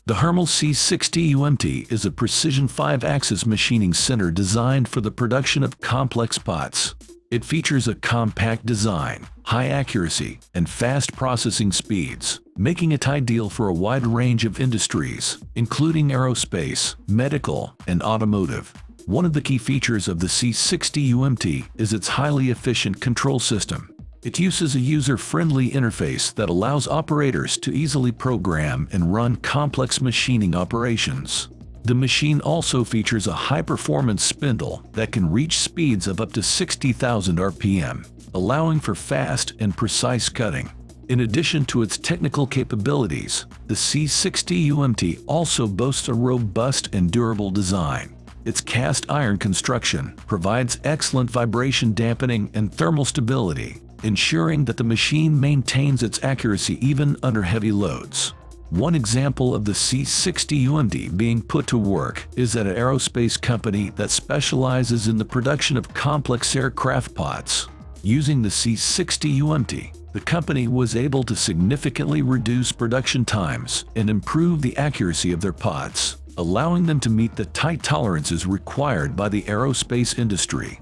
The Hermle C60 UMT is a precision 5-axis machining center designed for the production of complex pots. It features a compact design, high accuracy, and fast processing speeds, making it ideal for a wide range of industries, including aerospace, medical, and automotive. One of the key features of the C60 UMT is its highly efficient control system. It uses a user-friendly interface that allows operators to easily program and run complex machining operations. The machine also features a high-performance spindle that can reach speeds of up to 60,000 RPM, allowing for fast and precise cutting. In addition to its technical capabilities, the C60 UMT also boasts a robust and durable design. Its cast iron construction provides excellent vibration dampening and thermal stability, ensuring that the machine maintains its accuracy even under heavy loads. One example of the C60 UMT being put to work is at an aerospace company that specializes in the production of complex aircraft pots. Using the C60 UMT, the company was able to significantly reduce production times and improve the accuracy of their pots, allowing them to meet the tight tolerances required by the aerospace industry.